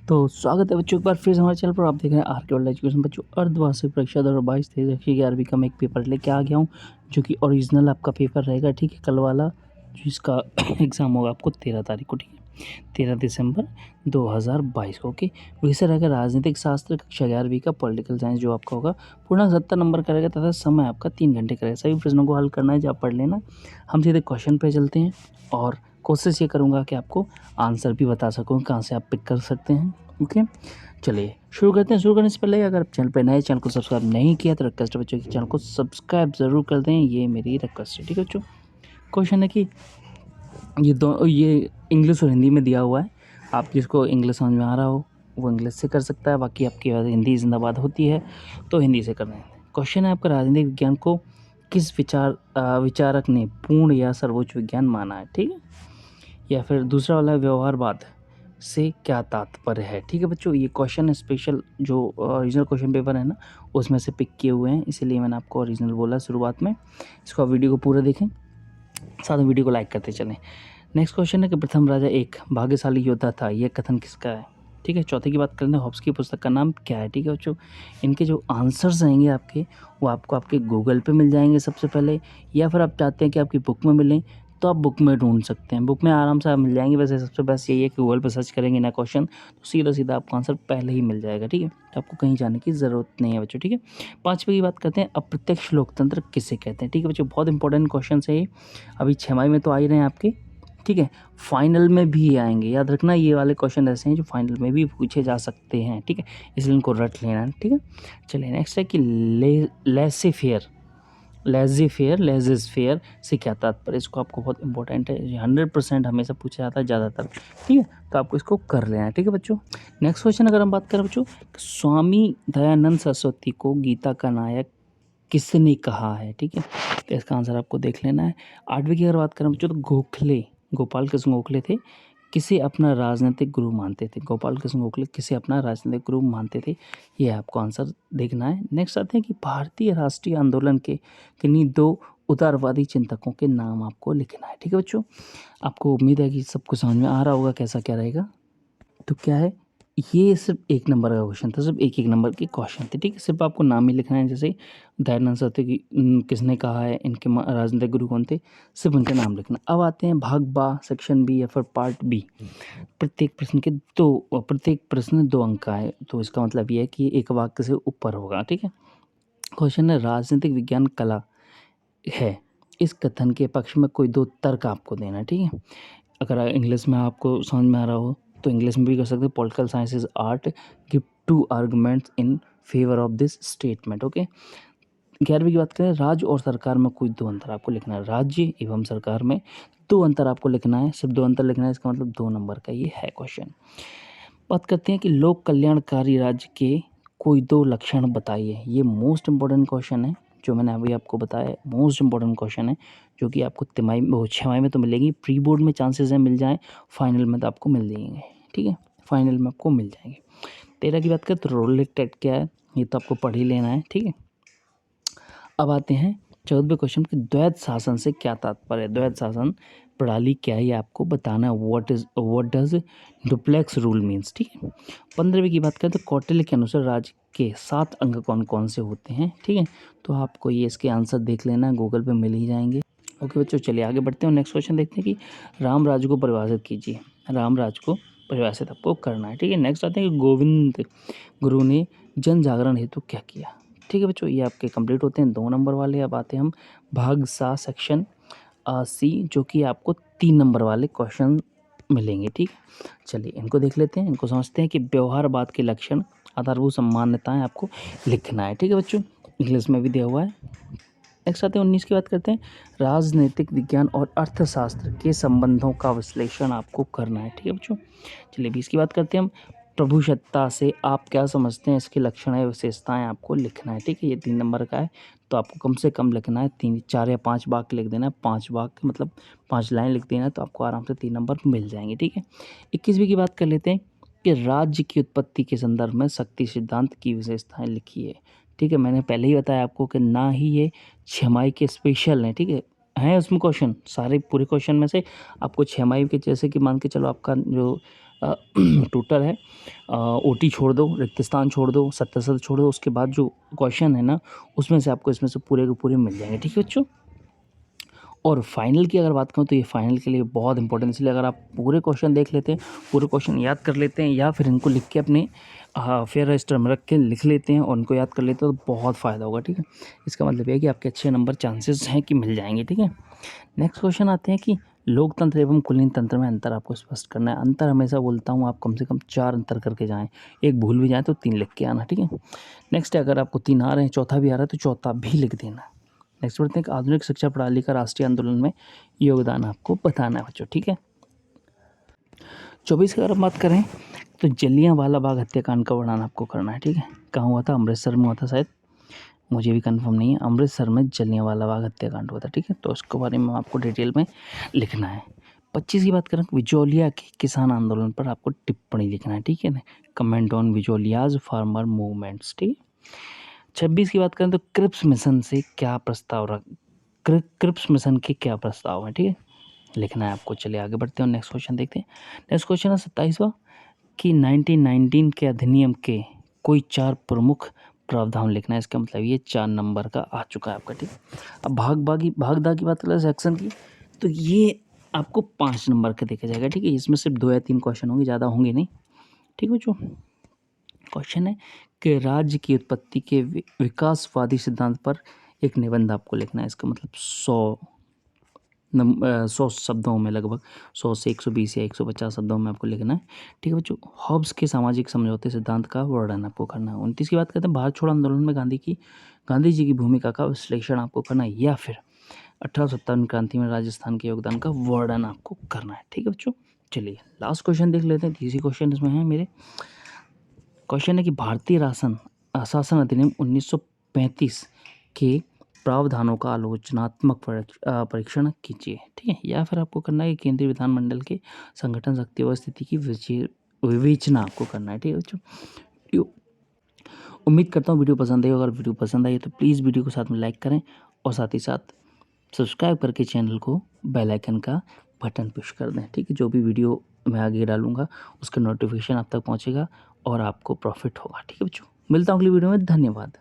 तो स्वागत है बच्चों एक बार फिर से हमारे चैनल पर। आप देख रहे हैं आर के वर्ल्ड एजुकेशन। बच्चों अर्धवार्षिक परीक्षा 2022 देखिए 11वीं का मैं एक पेपर लेके आ गया हूँ जो कि ओरिजिनल आपका पेपर रहेगा। ठीक है, कल वाला जिसका एग्ज़ाम होगा आपको 13 तारीख को। ठीक है, 13 दिसंबर 2022 को। ओके, विषय रहेगा राजनीतिक शास्त्र, कक्षा 11वीं का पॉलिटिकल साइंस जो आपका होगा। पूर्णांक 70 नंबर का रहेगा तथा समय आपका 3 घंटे का रहेगा। सभी प्रश्नों को हल करना है, जो आप पढ़ लेना। हम सीधे क्वेश्चन पे चलते हैं और कोशिश ये करूँगा कि आपको आंसर भी बता सकूँ कहाँ से आप पिक कर सकते हैं। ओके, चलिए शुरू करते हैं। शुरू करने से पहले अगर आप चैनल पर नए, चैनल को सब्सक्राइब नहीं किया तो रिक्वेस्ट है बच्चों कि चैनल को सब्सक्राइब ज़रूर कर दें, ये मेरी रिक्वेस्ट है। ठीक है बच्चों, क्वेश्चन है कि ये इंग्लिश और हिंदी में दिया हुआ है। आप जिसको इंग्लिश समझ में आ रहा हो वो इंग्लिश से कर सकता है, बाकी आपकी हिंदी जिंदाबाद होती है तो हिंदी से करना है। क्वेश्चन है आपका, राजनीतिक विज्ञान को किस विचारक ने पूर्ण या सर्वोच्च विज्ञान माना है। ठीक है, या फिर दूसरा वाला व्यवहारवाद से क्या तात्पर्य है। ठीक है बच्चों, ये क्वेश्चन स्पेशल जो ओरिजिनल क्वेश्चन पेपर है ना उसमें से पिक किए हुए हैं, इसीलिए मैंने आपको ओरिजिनल बोला शुरुआत में। इसको आप वीडियो को पूरा देखें, साथ में वीडियो को लाइक करते चलें। नेक्स्ट क्वेश्चन है कि प्रथम राजा एक भाग्यशाली योद्धा था, यह कथन किसका है। ठीक है, चौथे की बात करें तो हॉब्स की पुस्तक का नाम क्या है। ठीक है बच्चों, इनके जो आंसर्स रहेंगे आपके वो आपको आपके गूगल पे मिल जाएंगे सबसे पहले, या फिर आप चाहते हैं कि आपकी बुक में मिलें तो आप बुक में ढूंढ सकते हैं, बुक में आराम से आप मिल जाएंगे। वैसे सबसे बेस्ट यही है कि गूगल पर सर्च करेंगे ना क्वेश्चन तो सीधा सीधा आपको आंसर पहले ही मिल जाएगा। ठीक है, तो आपको कहीं जाने की ज़रूरत नहीं है बच्चों। ठीक है, पाँचवीं की बात करते हैं, अप्रत्यक्ष लोकतंत्र किसे कहते हैं। ठीक है बच्चों, बहुत इंपॉर्टेंट क्वेश्चन है ये। अभी छमाही में तो आ ही रहे हैं आपके, ठीक है, फाइनल में भी आएंगे। याद रखना ये वाले क्वेश्चन ऐसे हैं जो फाइनल में भी पूछे जा सकते हैं। ठीक है, इसलिए इनको रट लेना है। ठीक है, चलिए नेक्स्ट है कि लेज़ी फेयर से क्या तात्पर्य। इसको आपको बहुत इंपॉर्टेंट है, 100% हमेशा पूछा जाता है ज़्यादातर। ठीक है, तो आपको इसको कर लेना है। ठीक है बच्चों, नेक्स्ट क्वेश्चन अगर हम बात करें बच्चों, स्वामी दयानंद सरस्वती को गीता का नायक किसने कहा है। ठीक है, तो इसका आंसर आपको देख लेना है। आठवीं की अगर बात करें बच्चों तो गोपाल कृष्ण गोखले थे, किसे अपना राजनीतिक गुरु मानते थे। गोपाल कृष्ण गोखले किसे अपना राजनीतिक गुरु मानते थे, ये आपको आंसर देखना है। नेक्स्ट आते हैं कि भारतीय राष्ट्रीय आंदोलन के किन्हीं दो उदारवादी चिंतकों के नाम आपको लिखना है। ठीक है बच्चों, आपको उम्मीद है कि सबको समझ में आ रहा होगा कैसा क्या रहेगा। तो क्या है, ये सिर्फ 1 नंबर का क्वेश्चन था, सिर्फ एक नंबर के क्वेश्चन थे। ठीक है, सिर्फ आपको नाम ही लिखना है, जैसे दयानंद सरस्वती किसने कहा है, इनके राजनीतिक गुरु कौन थे, सिर्फ उनके नाम लिखना। अब आते हैं भाग बा, सेक्शन बी या फिर पार्ट बी। प्रत्येक प्रश्न 2 अंक का है, तो इसका मतलब ये है कि एक वाक्य से ऊपर होगा। ठीक है, क्वेश्चन है राजनीतिक विज्ञान कला है, इस कथन के पक्ष में कोई 2 तर्क आपको देना है। ठीक है, अगर इंग्लिश में आपको समझ में आ रहा हो तो इंग्लिश में भी कर सकते हैं। Political science is art, give 2 arguments in favour of this statement. Okay, 11वीं की बात करें, राज्य और सरकार में कोई 2 अंतर आपको लिखना है। राज्य एवं सरकार में 2 अंतर आपको लिखना है, सिर्फ 2 अंतर लिखना है, इसका मतलब 2 नंबर का ये है क्वेश्चन। बात करते हैं कि लोक कल्याणकारी राज्य के कोई 2 लक्षण बताइए। ये मोस्ट इंपॉर्टेंट क्वेश्चन है जो मैंने अभी आपको बताया, मोस्ट इंपॉर्टेंट क्वेश्चन है जो कि आपको छमाही में तो मिलेगी, प्री बोर्ड में चांसेस है मिल जाए, फाइनल में तो आपको मिल जाएंगे। ठीक है, फाइनल में आपको मिल जाएंगे। 13 की बात करें तो रोल टेट क्या है, ये तो आपको पढ़ ही लेना है। ठीक है, अब आते हैं 14वें क्वेश्चन कि द्वैध शासन से क्या तात्पर्य है। द्वैध शासन प्रणाली क्या है ये आपको बताना है। What does duplex rule means. ठीक है, 15वीं की बात करें तो कौटिल्य के अनुसार राज्य के 7 अंग कौन कौन से होते हैं। ठीक है, तो आपको ये इसके आंसर देख लेना है, गूगल पे मिल ही जाएंगे। ओके बच्चों, चलिए आगे बढ़ते हैं। नेक्स्ट क्वेश्चन देखते हैं कि राम राज्य को परिभाषित कीजिए। राम राज्य को परिभाषित आपको करना है। ठीक है, नेक्स्ट आते हैं कि गोविंद गुरु ने जन जागरण हेतु क्या किया। ठीक है बच्चों, ये आपके कंप्लीट होते हैं 2 नंबर वाले। अब आते हैं हम भाग सा सेक्शन सी, जो कि आपको 3 नंबर वाले क्वेश्चन मिलेंगे। ठीक, चलिए इनको देख लेते हैं, इनको समझते हैं कि व्यवहारवाद के लक्षण, आधारभूत सामान्यताएं आपको लिखना है। ठीक है बच्चों, इंग्लिश में भी दिया हुआ है। नेक्स्ट आते हैं 19 की बात करते हैं, राजनीतिक विज्ञान और अर्थशास्त्र के संबंधों का विश्लेषण आपको करना है। ठीक है बच्चों, चलिए 20 की बात करते हैं हम, प्रभुसत्ता से आप क्या समझते हैं, इसके लक्षण है विशेषताएं आपको लिखना है। ठीक है, ये 3 नंबर का है तो आपको कम से कम लिखना है 3, 4 या 5 वाक्य लिख देना है। 5 वाक्य मतलब 5 लाइन लिख देना है तो आपको आराम से 3 नंबर मिल जाएंगे। ठीक है, 21वीं की बात कर लेते हैं कि राज्य की उत्पत्ति के संदर्भ में शक्ति सिद्धांत की विशेषताएं लिखिए। ठीक है, मैंने पहले ही बताया आपको कि ना ही ये छमाही के स्पेशल हैं। ठीक है उसमें क्वेश्चन सारे पूरे क्वेश्चन में से आपको छमाही के, जैसे कि मान के चलो आपका जो टोटल है ओटी छोड़ दो, रिक्तस्थान छोड़ दो, 70 छोड़ दो, उसके बाद जो क्वेश्चन है ना उसमें से आपको इसमें से पूरे के पूरे मिल जाएंगे। ठीक है बच्चों। और फाइनल की अगर बात करूँ तो ये फाइनल के लिए बहुत इंपॉर्टेंट, इसलिए अगर आप पूरे क्वेश्चन देख लेते हैं, पूरे क्वेश्चन याद कर लेते हैं, या फिर इनको लिख के अपने फेयर रजिस्टर में रख के लिख लेते हैं और उनको याद कर लेते हैं तो बहुत फ़ायदा होगा। ठीक है, इसका मतलब ये है कि आपके अच्छे नंबर चांसेस हैं कि मिल जाएंगे। ठीक है, नेक्स्ट क्वेश्चन आते हैं कि लोकतंत्र एवं कुलीन तंत्र में अंतर आपको स्पष्ट करना है। अंतर हमेशा बोलता हूँ आप कम से कम 4 अंतर करके जाएं, एक भूल भी जाए तो 3 लिख के आना। ठीक है, नेक्स्ट है अगर आपको 3 आ रहे हैं, चौथा भी आ रहा है तो चौथा भी लिख देना। नेक्स्ट बढ़ते हैं कि आधुनिक शिक्षा प्रणाली का राष्ट्रीय आंदोलन में योगदान आपको बताना है बच्चों। ठीक है, 24 की अगर हम बात करें तो जलियांवाला बाग हत्याकांड का वर्णन आपको करना है। ठीक है, कहाँ हुआ था? अमृतसर में हुआ था शायद, मुझे भी कंफर्म नहीं है। अमृतसर में जलियांवाला बाग हत्याकांड हुआ था। ठीक है, तो उसके बारे में आपको डिटेल में लिखना है। 25 की बात करें विजोलिया के किसान आंदोलन पर आपको टिप्पणी लिखना है। ठीक है ना, कमेंट ऑन विजोलियाज फार्मर मूवमेंट्स। ठीक है, 26 की बात करें तो क्रिप्स मिशन से क्या प्रस्ताव क्रिप्स मिशन के क्या प्रस्ताव है। ठीक है, लिखना है आपको। चलिए आगे बढ़ते हैं और नेक्स्ट क्वेश्चन देखते हैं। नेक्स्ट क्वेश्चन है 27वां कि 1919 के अधिनियम के कोई 4 प्रमुख प्रावधान लिखना है। इसका मतलब ये 4 नंबर का आ चुका है आपका। ठीक है, अब भागदा की बात करें सेक्शन की, तो ये आपको 5 नंबर का देखा जाएगा। ठीक है, इसमें सिर्फ 2 या 3 क्वेश्चन होंगे, ज़्यादा होंगे नहीं। ठीक है बच्चों, क्वेश्चन है कि राज्य की उत्पत्ति के विकासवादी सिद्धांत पर एक निबंध आपको लिखना है। इसका मतलब 100 शब्दों में, लगभग 100 से 120 या 150 शब्दों में आपको लिखना है। ठीक है बच्चों, हॉब्स के सामाजिक समझौते सिद्धांत का वर्णन आपको करना है। 29 की बात करते हैं भारत छोड़ो आंदोलन में गांधी जी की भूमिका का विश्लेषण आपको करना है, या फिर 1857 क्रांति में राजस्थान के योगदान का वर्णन आपको करना है। ठीक है बच्चों, चलिए लास्ट क्वेश्चन देख लेते हैं। तीसरी क्वेश्चन इसमें है मेरे, क्वेश्चन है कि भारतीय शासन अधिनियम 1935 के प्रावधानों का आलोचनात्मक परीक्षण कीजिए। ठीक है, या फिर आपको करना है कि केंद्रीय विधानमंडल के संगठन शक्ति और स्थिति की विवेचना आपको करना है। ठीक है बच्चों, उम्मीद करता हूँ वीडियो पसंद आई। अगर वीडियो पसंद आई तो प्लीज़ वीडियो को साथ में लाइक करें और साथ ही साथ सब्सक्राइब करके चैनल को बेल आइकन का बटन पुश कर दें। ठीक है, जो भी वीडियो मैं आगे डालूंगा उसका नोटिफिकेशन आप तक पहुंचेगा और आपको प्रॉफिट होगा। ठीक है बच्चों, मिलता हूँ अगली वीडियो में। धन्यवाद।